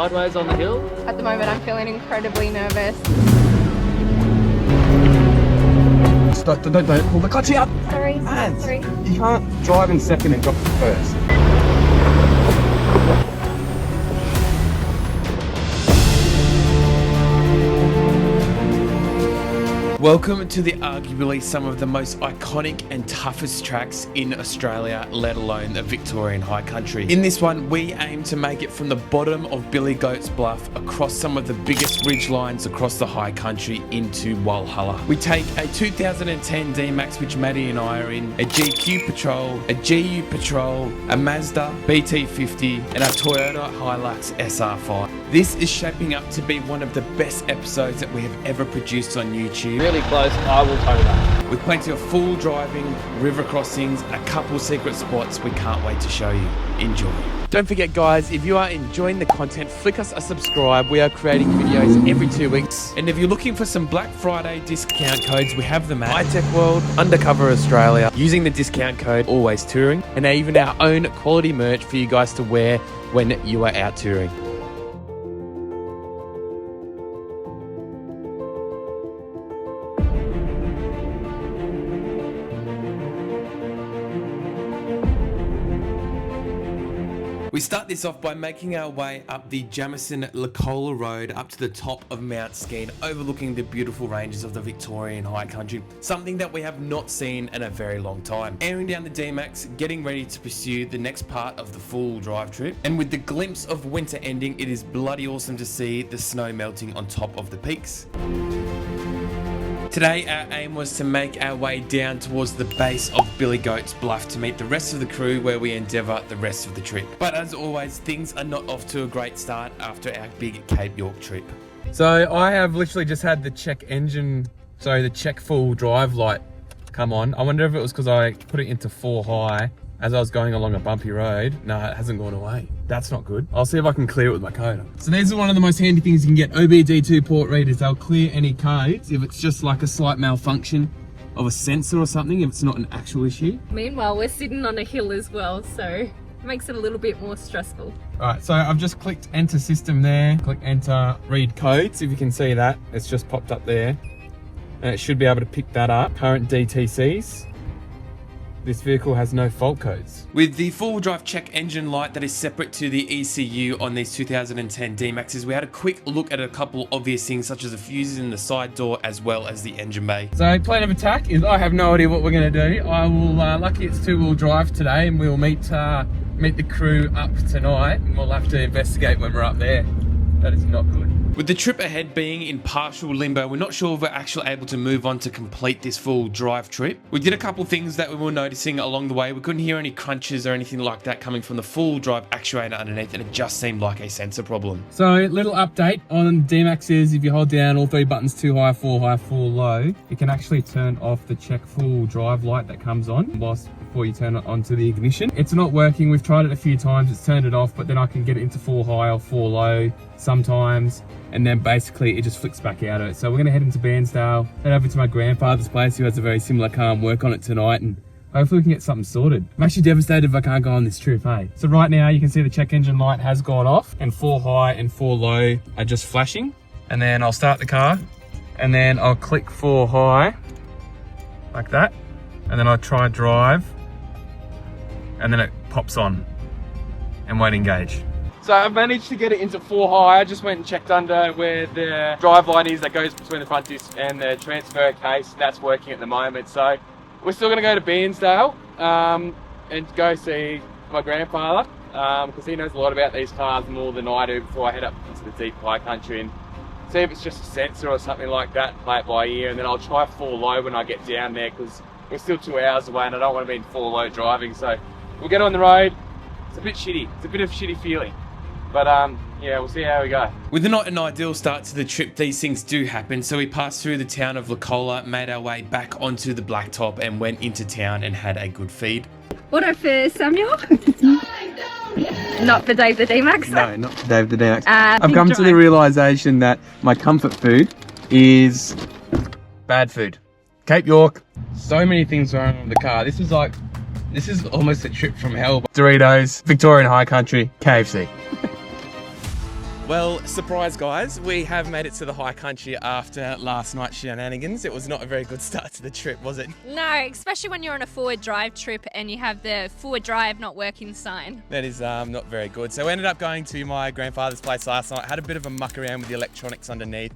sideways on the hill? At the moment, I'm feeling incredibly nervous. Don't pull the clutch out. Sorry, Man, sorry. you can't drive in second and drop first. Welcome to the arguably some of the most iconic and toughest tracks in Australia, let alone the Victorian High Country. In this one, we aim to make it from the bottom of Billy Goat's Bluff across some of the biggest ridge lines across the High Country into Walhalla. We take a 2010 D-Max, which Maddie and I are in, a GQ Patrol, a GU Patrol, a Mazda BT50, and a Toyota Hilux SR5. This is shaping up to be one of the best episodes that we have ever produced on YouTube. Really close, I will tow that. With plenty of full driving, river crossings, and a couple secret spots we can't wait to show you. Enjoy. Don't forget guys, if you are enjoying the content, flick us a subscribe. We are creating videos every 2 weeks. And if you're looking for some Black Friday discount codes, we have them at High Tech World, Undercover Australia, using the discount code Always Touring, and even our own quality merch for you guys to wear when you are out touring. We start this off by making our way up the Jamison-Lacola Road up to the top of Mount Skene, overlooking the beautiful ranges of the Victorian High Country, something that we have not seen in a very long time. Airing down the D-Max, getting ready to pursue the next part of the full drive trip, and with the glimpse of winter ending, it is bloody awesome to see the snow melting on top of the peaks. Today our aim was to make our way down towards the base of Billy Goat's Bluff to meet the rest of the crew where we endeavour the rest of the trip. But as always, things are not off to a great start after our big Cape York trip. So I have literally just had the check full drive light come on. I wonder if it was because I put it into 4 high as I was going along a bumpy road. No, it hasn't gone away. That's not good. I'll see if I can clear it with my code. So these are one of the most handy things you can get. OBD2 port readers. They'll clear any codes if it's just like a slight malfunction of a sensor or something, if it's not an actual issue. Meanwhile, we're sitting on a hill as well, so it makes it a little bit more stressful. All right, so I've just clicked enter system there. Click enter, read codes. If you can see that, it's just popped up there. And it should be able to pick that up. Current DTCs. This vehicle has no fault codes. With the full drive check engine light that is separate to the ECU on these 2010 D-Maxes, we had a quick look at a couple obvious things such as the fuses in the side door as well as the engine bay. So plan of attack is I have no idea what we're going to do. I will, lucky it's 2-wheel drive today, and we'll meet the crew up tonight, and we'll have to investigate when we're up there. That is not good. With the trip ahead being in partial limbo, we're not sure if we're actually able to move on to complete this full drive trip. We did a couple things that we were noticing along the way. We couldn't hear any crunches or anything like that coming from the full drive actuator underneath, and it just seemed like a sensor problem. So little update on D-Maxes, if you hold down all 3 buttons, 2 high, 4 low, you can actually turn off the check full drive light that comes on before you turn it onto the ignition. It's not working. We've tried it a few times. It's turned it off, but then I can get it into 4 high or 4 low sometimes, and then basically it just flicks back out of it. So we're gonna head into Bairnsdale, head over to my grandfather's place who has a very similar car, and work on it tonight, and hopefully we can get something sorted. I'm actually devastated if I can't go on this trip, hey? So right now you can see the check engine light has gone off, and 4 high and 4 low are just flashing. And then I'll start the car, and then I'll click 4 high, like that, and then I'll try drive, and then it pops on and won't engage. So I've managed to get it into 4 high. I just went and checked under where the drive line is that goes between the front disc and the transfer case. That's working at the moment. So we're still going to go to Bairnsdale and go see my grandfather because he knows a lot about these cars more than I do before I head up into the deep high country, and see if it's just a sensor or something like that, play it by ear, and then I'll try 4 low when I get down there because we're still 2 hours away and I don't want to be in 4 low driving. So we'll get on the road. It's a bit shitty. It's a bit of a shitty feeling. But yeah, we'll see how we go. With not an ideal start to the trip, these things do happen. So we passed through the town of Lacola, made our way back onto the blacktop, and went into town and had a good feed. Auto for Samuel? Not for Dave the D-Max? No, not for Dave the D-Max. I've come to the realisation that my comfort food is bad food. Cape York, so many things wrong with the car. This is almost a trip from hell. Doritos, Victorian High Country, KFC. Well, surprise guys, we have made it to the high country after last night's shenanigans. It was not a very good start to the trip, was it? No, especially when you're on a forward drive trip and you have the forward drive not working sign. That is not very good. So we ended up going to my grandfather's place last night, had a bit of a muck around with the electronics underneath.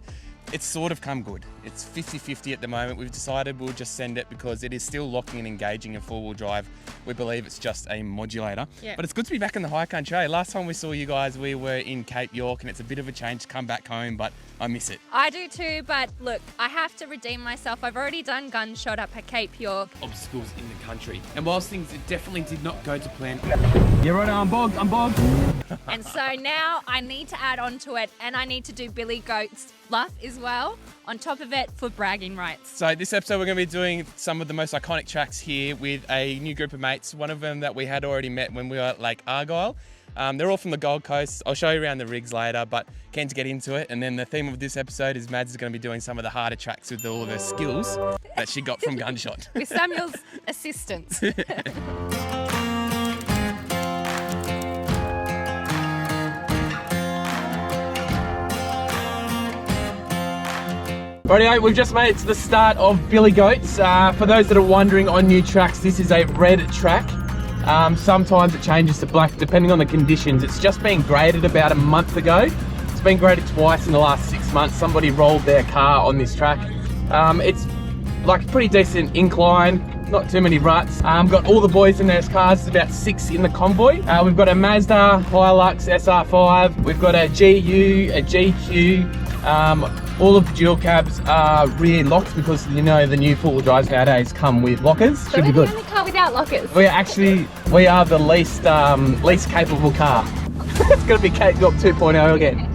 It's sort of come good. It's 50-50 at the moment. We've decided we'll just send it because it is still locking and engaging in four-wheel drive. We believe it's just a modulator. Yeah. But it's good to be back in the high country. Last time we saw you guys, we were in Cape York, and it's a bit of a change to come back home, but I miss it. I do too, but look, I have to redeem myself. I've already done gunshot up at Cape York. Obstacles in the country. And whilst things definitely did not go to plan. Yeah, right now, I'm bogged. And so now I need to add on to it, and I need to do Billy Goat's Bluff as well, on top of it for bragging rights. So this episode we're going to be doing some of the most iconic tracks here with a new group of mates. One of them that we had already met when we were at Lake Argyle. They're all from the Gold Coast. I'll show you around the rigs later, but keen to get into it. And then the theme of this episode is Mads is going to be doing some of the harder tracks with all of her skills that she got from gunshot. With Samuel's assistance. Rightio, we've just made it to the start of Billy Goats. For those that are wondering on new tracks, this is a red track. Sometimes it changes to black depending on the conditions. It's just been graded about a month ago. It's been graded twice in the last 6 months. Somebody rolled their car on this track. It's like a pretty decent incline, not too many ruts. Got all the boys in their cars. There's about 6 in the convoy. We've got a Mazda Hilux SR5. We've got a GU, a GQ. All of the dual cabs are rear locked because you know the new four-wheel drives nowadays come with lockers. So Should be we're good. the only car without lockers. We are the least capable car. It's going to be Cape York 2.0 again.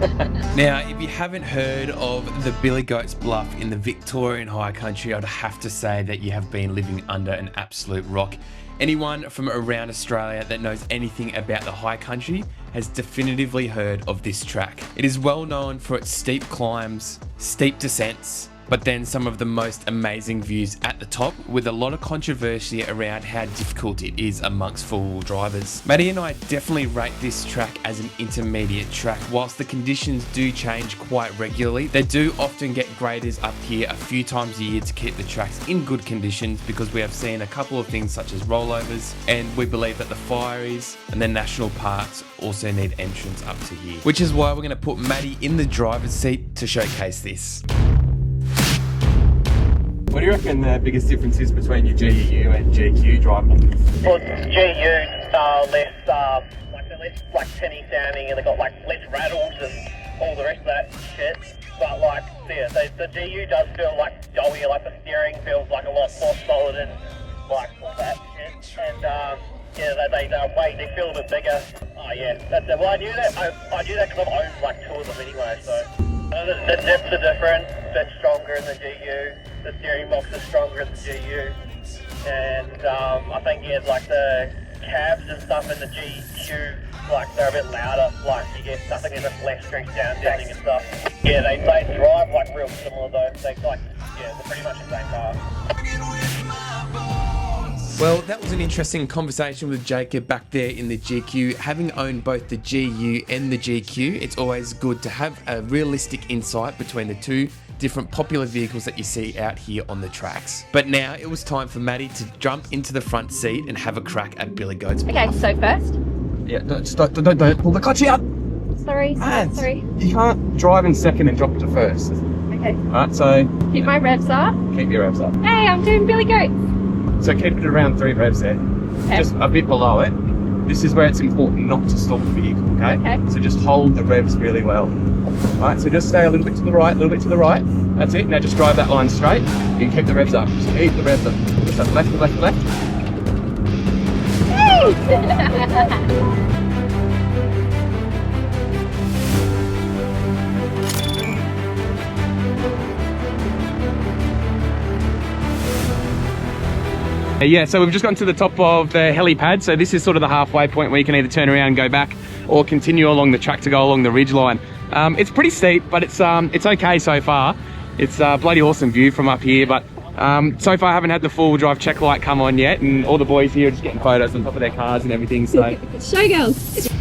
Now, if you haven't heard of the Billy Goat's Bluff in the Victorian high country, I'd have to say that you have been living under an absolute rock. Anyone from around Australia that knows anything about the high country has definitively heard of this track. It is well known for its steep climbs, steep descents, but then some of the most amazing views at the top, with a lot of controversy around how difficult it is amongst four-wheel drivers. Maddie and I definitely rate this track as an intermediate track. Whilst the conditions do change quite regularly, they do often get graders up here a few times a year to keep the tracks in good conditions, because we have seen a couple of things such as rollovers, and we believe that the fireys and the national parks also need entrance up to here. Which is why we're going to put Maddie in the driver's seat to showcase this. What do you reckon the biggest difference is between your GU and GQ driving? Well, GU less, they're less tinny sounding, and they've got less rattles and all the rest of that shit. But the GU does feel doughy, the steering feels a lot more solid and all that shit. And they feel a bit bigger. Oh yeah, that's it. Well, I knew that because I've owned 2 of them anyway. So the dips are different, a bit stronger in the GU. The steering box is stronger in the GU, and I think the cabs and stuff in the GQ, they're a bit louder. You get, I think there's a less strength down-downing and stuff. Yeah, they drive real similar though. They're pretty much the same car. Well, that was an interesting conversation with Jacob back there in the GQ. Having owned both the GU and the GQ, it's always good to have a realistic insight between the two different popular vehicles that you see out here on the tracks. But now it was time for Maddie to jump into the front seat and have a crack at Billy Goat's Bluff. Okay, so first. Yeah, don't pull the clutch out. Sorry. You can't drive in second and drop it to first. Okay. Alright, so Keep my revs up. keep your revs up. Hey, I'm doing Billy Goats. So keep it around 3 revs there. Okay. Just a bit below it. This is where it's important not to stall the vehicle, okay? Okay. So just hold the revs really well. Alright, so just stay a little bit to the right, a little bit to the right. That's it. Now just drive that line straight. You can keep the revs up. Just keep the revs up. Just up, left, left, left. Yeah, so we've just gotten to the top of the helipad. So this is sort of the halfway point where you can either turn around and go back or continue along the track to go along the ridge line. It's pretty steep, but it's okay so far. It's a bloody awesome view from up here, but so far I haven't had the four-wheel drive check light come on yet, and all the boys here are just getting photos on top of their cars and everything, so. Showgirls.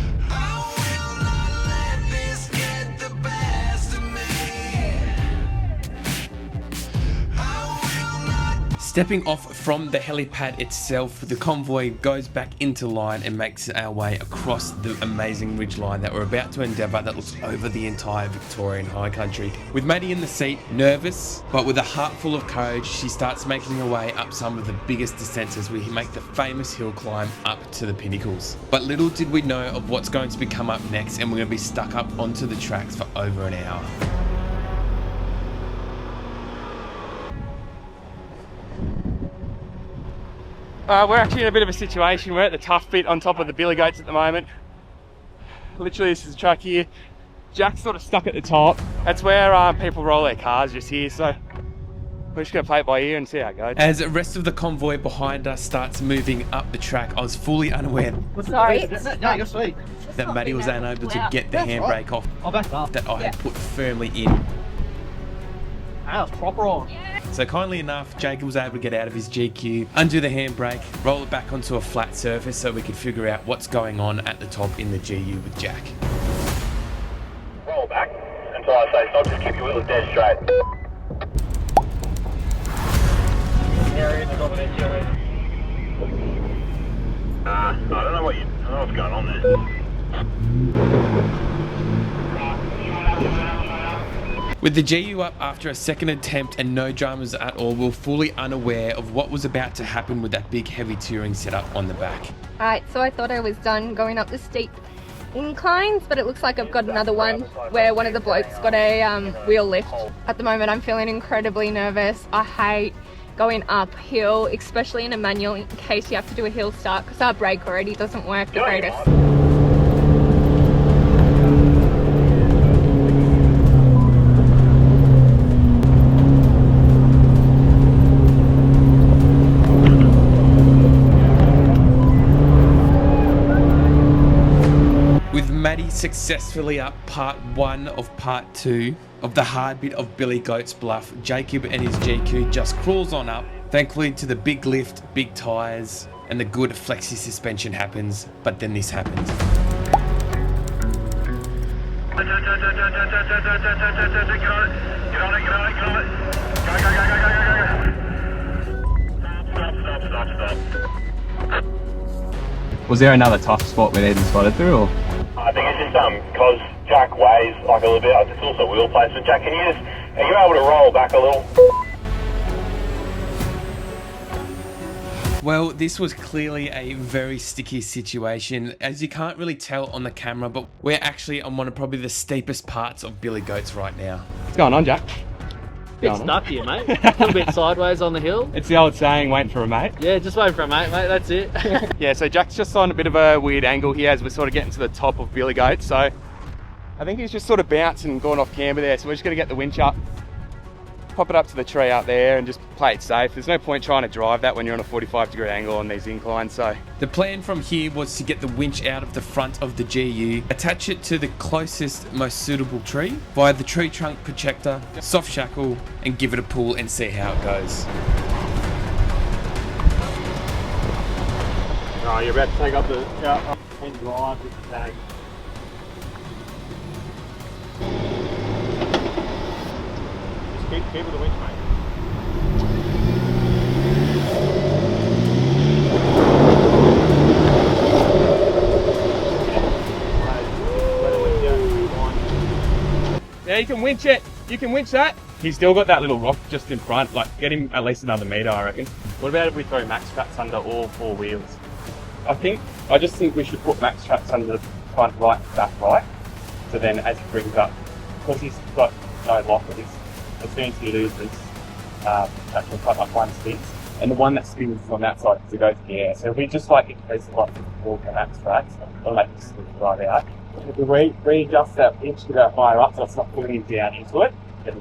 Stepping off from the helipad itself, the convoy goes back into line and makes our way across the amazing ridgeline that we're about to endeavour that looks over the entire Victorian high country. With Maddie in the seat, nervous, but with a heart full of courage, she starts making her way up some of the biggest descents as we make the famous hill climb up to the pinnacles. But little did we know of what's going to be come up next, and we're going to be stuck up onto the tracks for over an hour. We're actually in a bit of a situation. We're at the tough bit on top of the billy goats at the moment. Literally, this is the track here. Jack's sort of stuck at the top. That's where people roll their cars just here, so we're just going to play it by ear and see how it goes. As the rest of the convoy behind us starts moving up the track, I was fully unaware Sorry. No, you're sweet. that Maddie was unable to get the handbrake off I'll back up. that I had put firmly in. That was proper on. So kindly enough, Jacob was able to get out of his GQ, undo the handbrake, roll it back onto a flat surface so we could figure out what's going on at the top in the GU with Jack. Roll back until I say stop, just keep your wheels dead straight. I don't know what's going on there. With the GU up after a second attempt and no dramas at all, we were fully unaware of what was about to happen with that big heavy touring setup on the back. Alright, so I thought I was done going up the steep inclines, but it looks like I've got another one where one of the blokes got a wheel lift. At the moment I'm feeling incredibly nervous. I hate going uphill, especially in a manual, in case you have to do a hill start, because our brake already doesn't work the greatest. Maddie successfully up part 1 of part 2 of the hard bit of Billy Goat's Bluff. Jacob and his GQ just crawls on up, thankfully to the big lift, big tyres, and the good flexi suspension happens, but then this happens. Get on it. Go. Stop. Was there another tough spot we even spotted through, or? I think it's just because Jack weighs like a little bit. It's also wheel placement. Jack, are you able to roll back a little? Well, this was clearly a very sticky situation, as you can't really tell on the camera, but we're actually on one of probably the steepest parts of Billy Goats right now. What's going on, Jack? Bit stuck here, mate. A little bit sideways on the hill. It's the old saying, waiting for a mate. Yeah, just waiting for a mate, that's it. Yeah, so Jack's just on a bit of a weird angle here as we're sort of getting to the top of Billy Goats. So I think he's just sort of bouncing and going off camber there. So we're just going to get the winch up, pop it up to the tree out there and just play it safe. There's no point trying to drive that when you're on a 45-degree angle on these inclines. So the plan from here was to get the winch out of the front of the GU, attach it to the closest, most suitable tree via the tree trunk projector, soft shackle, and give it a pull and see how it goes. Oh, you're about to take up the end drive with the tag. Just keep with the winch, mate. yeah, you can winch it. You can winch that. He's still got that little rock just in front. Like, get him at least another metre, I reckon. What about if we throw max straps under all 4 wheels? I just think we should put max straps under the front right, back right. So then as he brings up, because he's got no lockers, as soon as he loses, that can cut like one spins. And the one that spins is on that side because it goes in the air. So if we just like increase the lock of the max straps, it'll make it slip right out. If we readjust that pitch to go higher up so it's not pulling him down into it, then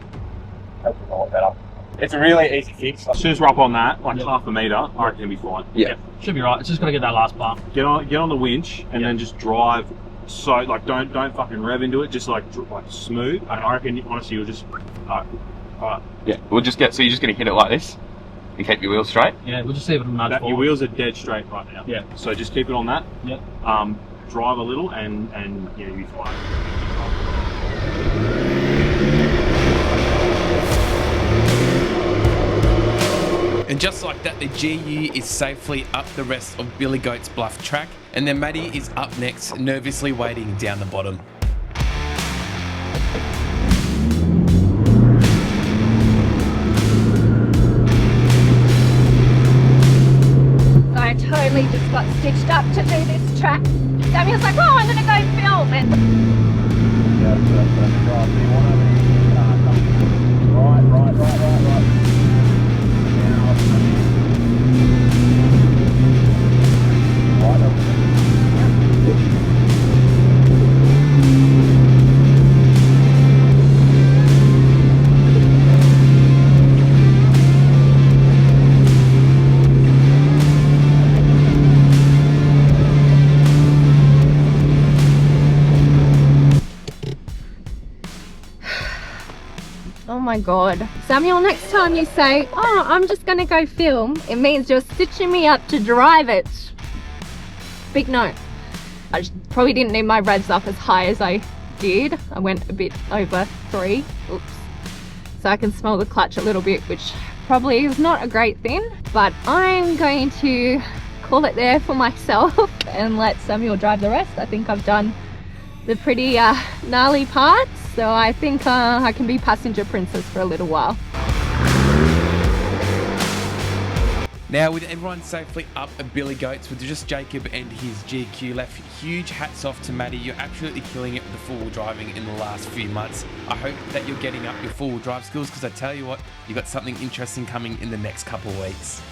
it'll be a lot better. It's a really easy fix. As soon as we're up on that, like half a metre, I reckon it'll be fine. Yeah. Should be right. It's just got to get that last bump. Get on the winch and then just drive. So like don't fucking rev into it. Just like smooth. And I reckon honestly you'll just. Alright. Yeah, you're just going to hit it like this and keep your wheels straight. Yeah, we'll just see if it'll nudge forward. Your wheels are dead straight right now. Yeah. So just keep it on that. Yeah. Drive a little and yeah, you'll be fine. And just like that, the GU is safely up the rest of Billy Goat's Bluff track, and then Maddie is up next, nervously waiting down the bottom. So I totally just got stitched up to do this track. Samuel's like, oh, I'm gonna go film it. Oh my god. Samuel, next time you say, oh, I'm just gonna go film, it means you're stitching me up to drive it. Big no. I probably didn't need my revs up as high as I did. I went a bit over 3. Oops. So I can smell the clutch a little bit, which probably is not a great thing, but I'm going to call it there for myself and let Samuel drive the rest. I think I've done the pretty gnarly parts, so I think I can be passenger princess for a little while. Now, with everyone safely up at Billy Goat's with just Jacob and his GQ left, huge hats off to Maddie. You're absolutely killing it with the four-wheel driving in the last few months. I hope that you're getting up your four-wheel drive skills, because I tell you what, you've got something interesting coming in the next couple of weeks.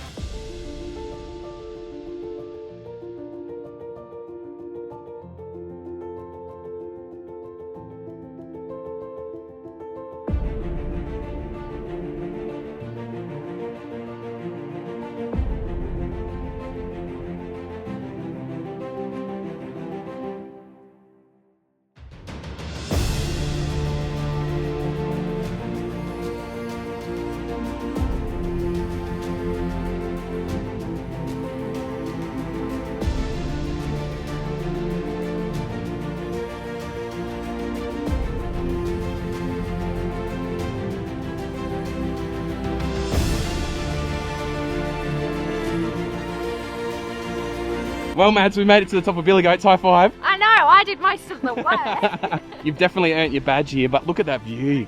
Well, Mads, we made it to the top of Billy Goat's. High five. I know, I did most of the work. You've definitely earned your badge here, but look at that view.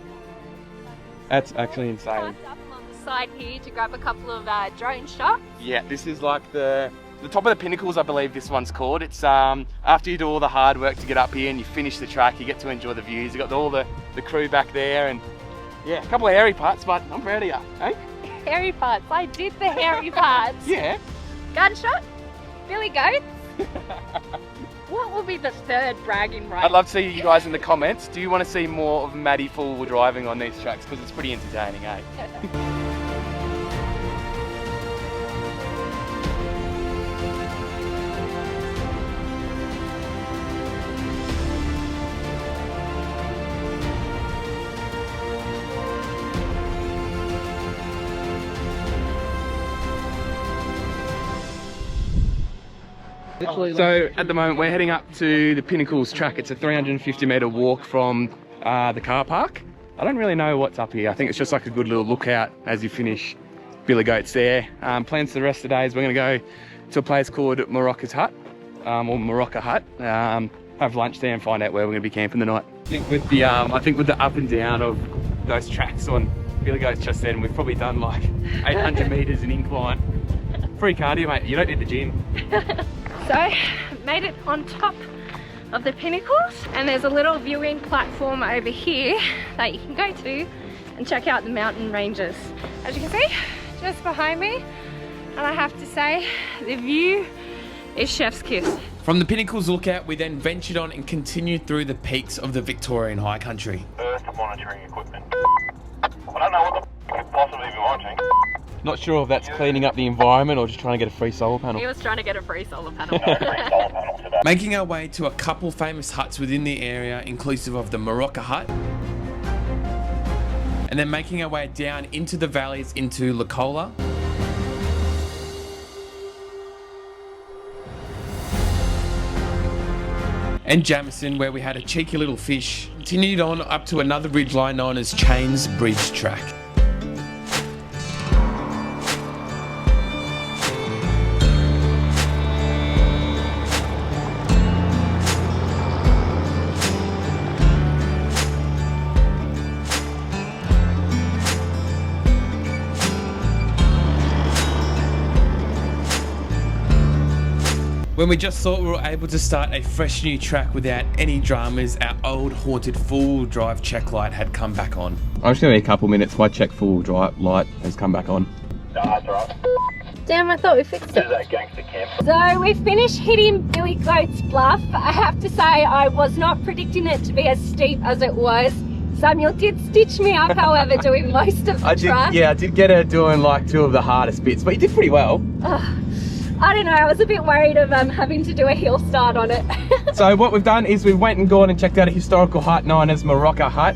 That's actually insane. Parked up along the side here to grab a couple of drone shots. Yeah, this is like the top of the pinnacles, I believe this one's called. It's after you do all the hard work to get up here and you finish the track, you get to enjoy the views. You got all the crew back there, and yeah, a couple of hairy parts, but I'm proud of you, eh? Hairy parts, I did the hairy parts. Yeah. Gunshot, Billy Goats. What will be the third bragging right? I'd love to see you guys in the comments. Do you want to see more of Maddie four-wheel driving on these tracks? Because it's pretty entertaining, eh? So at the moment we're heading up to the Pinnacles track. It's a 350 metre walk from the car park. I don't really know what's up here. I think it's just like a good little lookout as you finish Billy Goat's there. Plans for the rest of the day is we're going to go to a place called Morocco's Hut, or Morocco Hut. Have lunch there and find out where we're going to be camping the night. I think with the up and down of those tracks on Billy Goat's just then, we've probably done like 800 metres in incline. Free cardio, mate. You don't need the gym. So, made it on top of the Pinnacles, and there's a little viewing platform over here that you can go to and check out the mountain ranges. As you can see, just behind me, and I have to say, the view is chef's kiss. From the Pinnacles lookout, we then ventured on and continued through the peaks of the Victorian High Country. Earth monitoring equipment. I don't know what the could possibly be watching. Not sure if that's cleaning up the environment or just trying to get a free solar panel. He was trying to get a free solar panel. Making our way to a couple famous huts within the area, inclusive of the Morocco Hut, and then making our way down into the valleys into Walhalla. And Jamison, where we had a cheeky little fish. Continued on up to another ridgeline known as Chains Bridge Track. When we just thought we were able to start a fresh new track without any dramas, our old haunted full drive check light had come back on. I'm just gonna need a couple minutes. My check full drive light has come back on. That's right. Damn, I thought we fixed This it. is that gangster camp. So we finished hitting Billy Goat's Bluff. I have to say I was not predicting it to be as steep as it was. Samuel did stitch me up, however, doing most of the track. I did get her doing like 2 of the hardest bits, but you did pretty well. I don't know, I was a bit worried of having to do a heel start on it. So what we've done is we went and gone and checked out a historical hut known as Morocco Hut.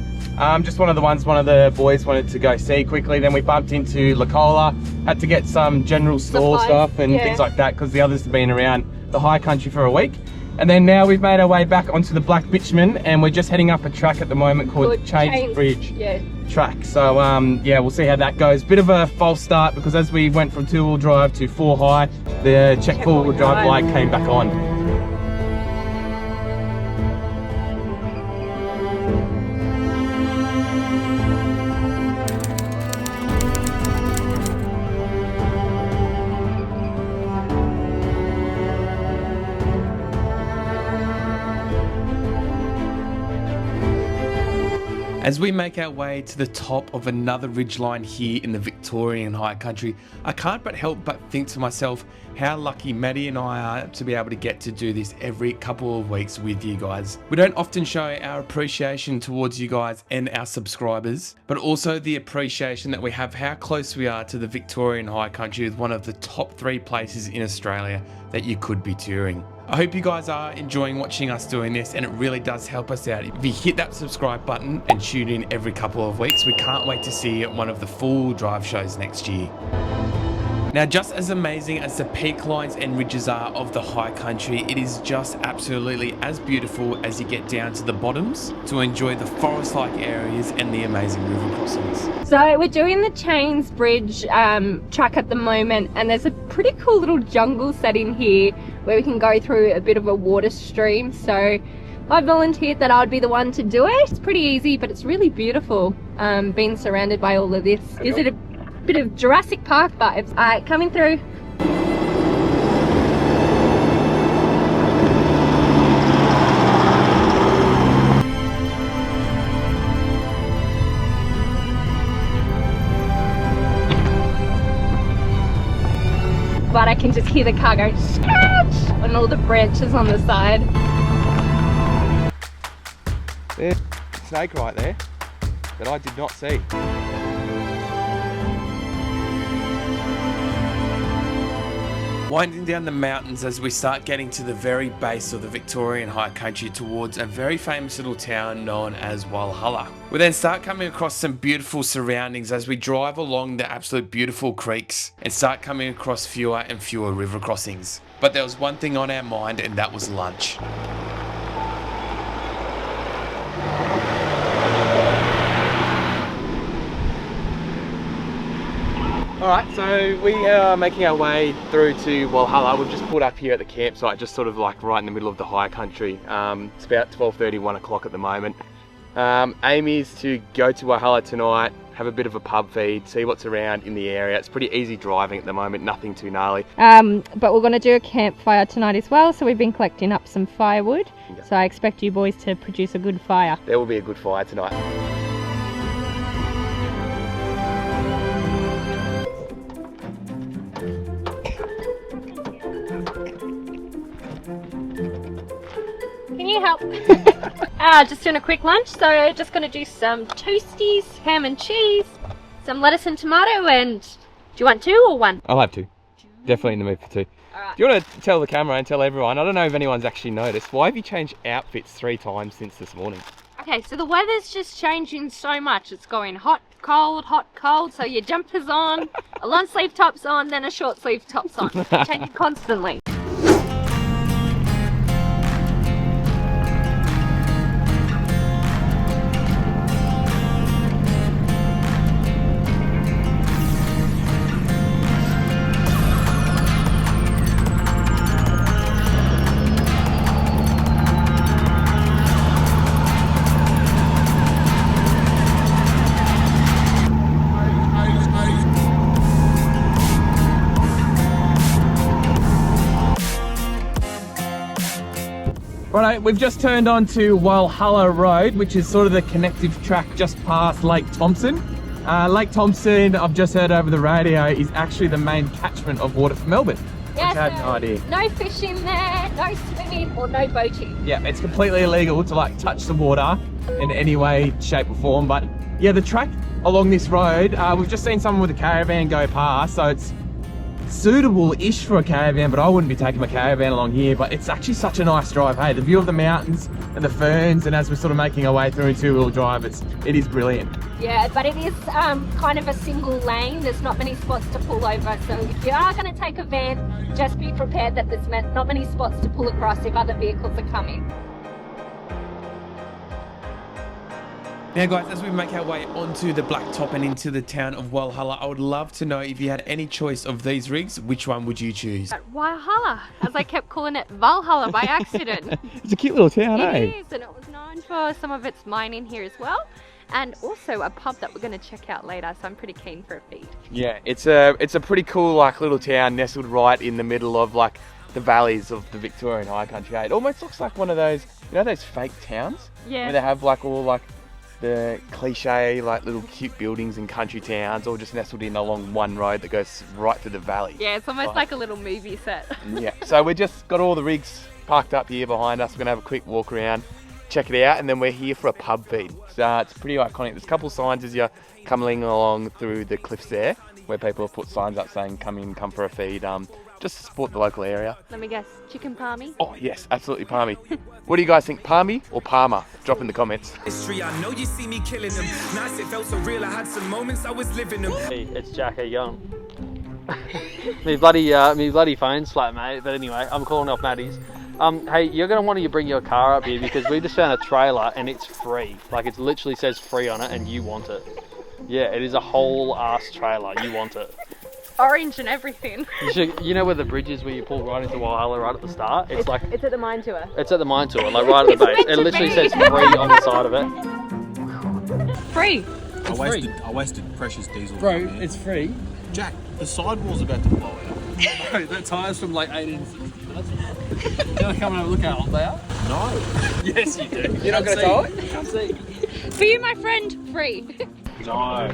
Just one of the ones one of the boys wanted to go see quickly. Then we bumped into Walhalla, had to get some general store stuff and things like that because the others have been around the high country for a week. And then now we've made our way back onto the Black Bitumen and we're just heading up a track at the moment called Chains Bridge track. So yeah, we'll see how that goes. Bit of a false start because as we went from 2-wheel drive to 4 high, the check 4-wheel drive light came back on. As we make our way to the top of another ridgeline here in the Victorian high country, I can't but help but think to myself how lucky Maddie and I are to be able to get to do this every couple of weeks with you guys. We don't often show our appreciation towards you guys and our subscribers, but also the appreciation that we have how close we are to the Victorian high country with one of the top 3 places in Australia that you could be touring. I hope you guys are enjoying watching us doing this and it really does help us out. If you hit that subscribe button and tune in every couple of weeks, we can't wait to see you at one of the full drive shows next year. Now, just as amazing as the peak lines and ridges are of the high country, it is just absolutely as beautiful as you get down to the bottoms to enjoy the forest-like areas and the amazing river crossings. So we're doing the Chains Bridge track at the moment and there's a pretty cool little jungle setting here where we can go through a bit of a water stream. So I volunteered that I would be the one to do it. It's pretty easy, but it's really beautiful being surrounded by all of this. Is it a bit of Jurassic Park vibes? Alright, coming through. But I can just hear the car go scratch on all the branches on the side. There's a snake right there that I did not see. Winding down the mountains as we start getting to the very base of the Victorian high country towards a very famous little town known as Walhalla. We then start coming across some beautiful surroundings as we drive along the absolute beautiful creeks and start coming across fewer and fewer river crossings. But there was one thing on our mind and that was lunch. Alright, so we are making our way through to Walhalla. We've just pulled up here at the campsite, just sort of like right in the middle of the high country. It's about 12:30, 1 o'clock at the moment. Aim is to go to Walhalla tonight, have a bit of a pub feed, see what's around in the area. It's pretty easy driving at the moment, nothing too gnarly. But we're going to do a campfire tonight as well, so we've been collecting up some firewood. Yeah. So I expect you boys to produce a good fire. There will be a good fire tonight. Can you help? Just doing a quick lunch, so just going to do some toasties, ham and cheese, some lettuce and tomato, and do you want 2 or 1? I'll have 2. Definitely in the mood for 2. Alright. Do you want to tell the camera and tell everyone, I don't know if anyone's actually noticed, why have you changed outfits 3 times since this morning? Okay, so the weather's just changing so much. It's going hot, cold, so your jumper's on, a long sleeve top's on, then a short sleeve top's on. Changing constantly. Right, we've just turned onto Walhalla Road, which is sort of the connective track just past Lake Thompson. Lake Thompson, I've just heard over the radio, is actually the main catchment of water for Melbourne. Yeah, which I had no idea. No fishing there, no swimming or no boating. Yeah, it's completely illegal to like touch the water in any way, shape or form. But yeah, the track along this road, we've just seen someone with a caravan go past, so it's suitable-ish for a caravan, but I wouldn't be taking my caravan along here. But it's actually such a nice drive. Hey, the view of the mountains and the ferns, and as we're sort of making our way through in two-wheel drive, it is brilliant. Yeah, but it is kind of a single lane. There's not many spots to pull over. So if you are going to take a van, just be prepared that there's not many spots to pull across if other vehicles are coming. Now guys, as we make our way onto the blacktop and into the town of Walhalla, I would love to know, if you had any choice of these rigs, which one would you choose? Walhalla, as I kept calling it Valhalla by accident. It's a cute little town, It is, and it was known for some of its mining here as well. And also a pub that we're going to check out later, so I'm pretty keen for a feed. Yeah, it's a pretty cool like little town nestled right in the middle of like the valleys of the Victorian High Country. It almost looks like one of those, you know, those fake towns? Yeah. Where they have like all like the cliche like little cute buildings in country towns, all just nestled in along one road that goes right through the valley. Yeah, it's almost like a little movie set. Yeah, so we just got all the rigs parked up here behind us. We're gonna have a quick walk around, check it out, and then we're here for a pub feed. So it's pretty iconic. There's a couple of signs as you're coming along through the cliffs there, where people have put signs up saying come in, come for a feed, just to support the local area. Let me guess, chicken palmy? Oh yes, absolutely palmy. What do you guys think, palmy or Palmer? Drop in the comments. History, I know you see me killing them. Nice, it felt so real. I had some moments I was living them. Hey, it's Jack. How you going? me bloody phone's flat, mate. But anyway, I'm calling off Maddie's. Hey, you're gonna want to bring your car up here because we just found a trailer and it's free. Like it literally says free on it, and you want it. Yeah, it is a whole ass trailer. You want it. Orange and everything. You know where the bridge is where you pull right into Walhalla right at the start? It's like it's at the mine tour. It's at the mine tour, like right at the base. It literally says free on the side of it. Free. I wasted precious diesel. Bro, it's free. Jack, the sidewall's about to blow out. Bro, that tire's from like 1860. You wanna come and have a look at it, Leo? No. Yes, you do. You're not gonna tow it? Come see. For you, my friend, free. No.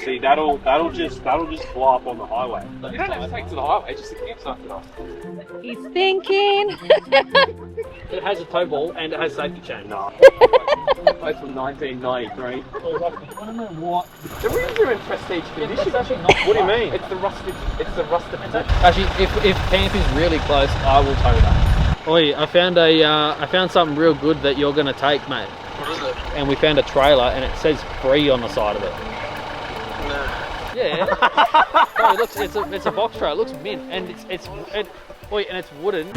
See, that'll just fly up on the highway. You don't have to take it to the highway, just a campsite for us. He's thinking. It has a tow ball and it has safety chain. No. Both from 1993. I don't know what. The rims are in prestige condition. It's actually not. What do you mean? It's the rusted. Actually, if camp is really close, I will tow that. Oi, I found something real good that you're gonna take, mate. What is it? And we found a trailer and it says free on the side of it. Nah. Yeah. Bro, it looks, it's a box trailer. It looks mint and it's wooden.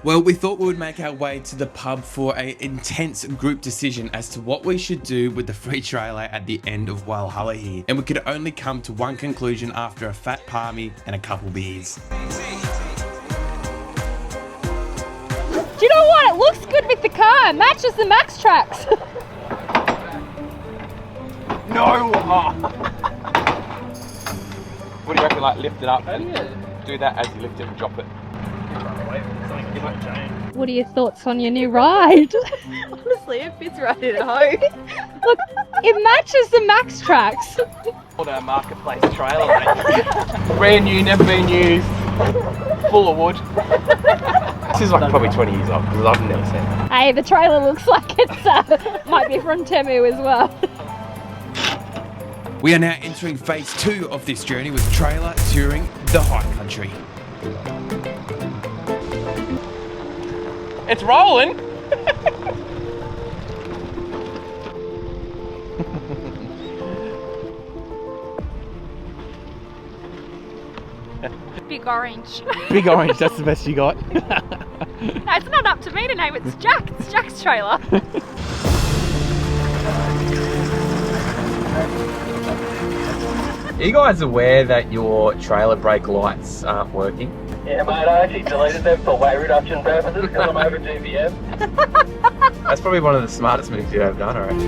Well, we thought we would make our way to the pub for an intense group decision as to what we should do with the free trailer at the end of Walhalla here. And we could only come to one conclusion after a fat palmy and a couple beers. Do you know what? It looks good with the car. It matches the Max Tracks. No! Oh. What do you reckon, like lift it up and do that as you lift it and drop it? What are your thoughts on your new ride? Honestly, it fits right in at home. Look, it matches the Max Tracks. What a marketplace trailer, mate. Brand new, never been used, full of wood. This is like probably 20 years old because I've never seen it. Hey, the trailer looks like it's might be from Temu as well. We are now entering phase 2 of this journey with trailer touring the high country. It's rolling! Big orange. Big orange, that's the best you got. No, it's not up to me to name it. It's Jack. It's Jack's trailer. Are you guys aware that your trailer brake lights aren't working? Yeah, mate, I actually deleted them for weight reduction purposes because I'm over GPM. That's probably one of the smartest moves you've ever done, I reckon.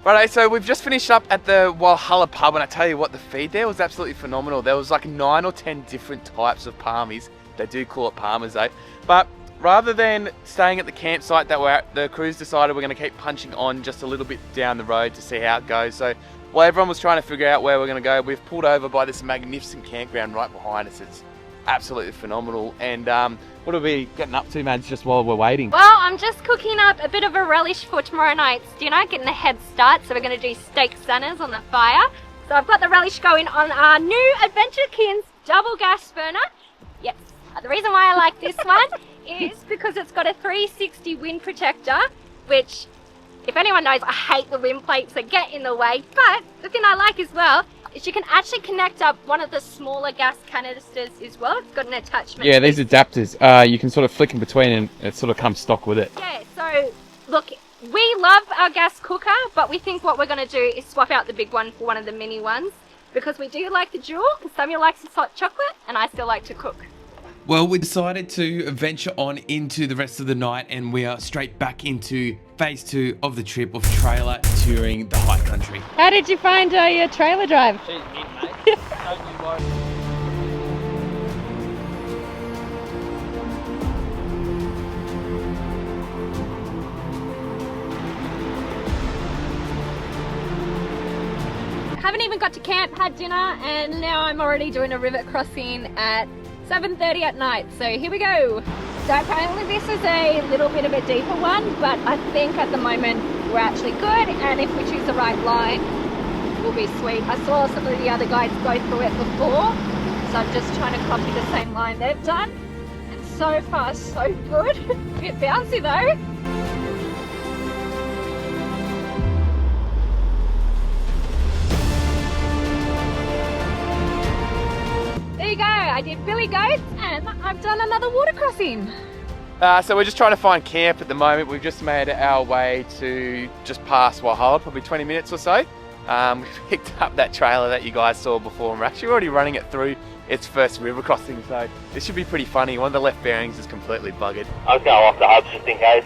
Righto, so we've just finished up at the Walhalla pub, and I tell you what, the feed there was absolutely phenomenal. There was like 9 or 10 different types of palmies. They do call it palmers, eh? But rather than staying at the campsite that we're at, the crews decided we're going to keep punching on just a little bit down the road to see how it goes. So while everyone was trying to figure out where we're going to go, we've pulled over by this magnificent campground right behind us. It's absolutely phenomenal. And what are we getting up to, Mads, just while we're waiting? Well, I'm just cooking up a bit of a relish for tomorrow night's dinner, getting a head start. So we're going to do steak centers on the fire. So I've got the relish going on our new Adventure Kins double gas burner. Yes, the reason why I like this one is because it's got a 360 wind protector, which, if anyone knows, I hate the wind plates that get in the way. But the thing I like as well is you can actually connect up one of the smaller gas canisters as well. It's got an attachment. Yeah, these adapters, you can sort of flick in between and it sort of comes stock with it. Yeah, so look, we love our gas cooker, but we think what we're going to do is swap out the big one for one of the mini ones, because we do like the dual, because Samuel likes his hot chocolate and I still like to cook. Well, we decided to venture on into the rest of the night, and we are straight back into phase 2 of the trip of trailer touring the high country. How did you find your trailer drive? She's mint, mate. Don't you worry. Haven't even got to camp, had dinner, and now I'm already doing a river crossing at 7:30 at night, so here we go. So apparently this is a little bit of a deeper one, but I think at the moment we're actually good, and if we choose the right line, we'll be sweet. I saw some of the other guys go through it before, so I'm just trying to copy the same line they've done, and so far so good. A bit bouncy though. There you go, I did Billy Goats and I've done another water crossing. So we're just trying to find camp at the moment. We've just made our way to just past Walhalla, probably 20 minutes or so. We picked up that trailer that you guys saw before, and we're actually already running it through its first river crossing, so this should be pretty funny. One of the left bearings is completely buggered. I'll go off the hubs just in case.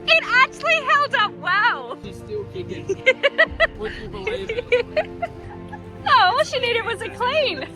It actually held up well. She's still kicking. Would you believe it? No, all she needed was a clean.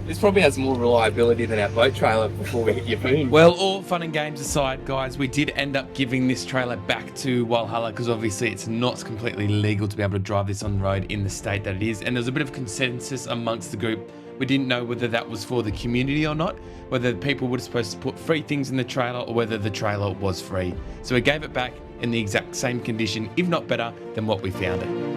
This probably has more reliability than our boat trailer before we hit your boom. Well, all fun and games aside, guys, we did end up giving this trailer back to Walhalla because obviously it's not completely legal to be able to drive this on the road in the state that it is. And there's a bit of consensus amongst the group. We didn't know whether that was for the community or not, whether people were supposed to put free things in the trailer or whether the trailer was free. So we gave it back in the exact same condition, if not better, than what we found it.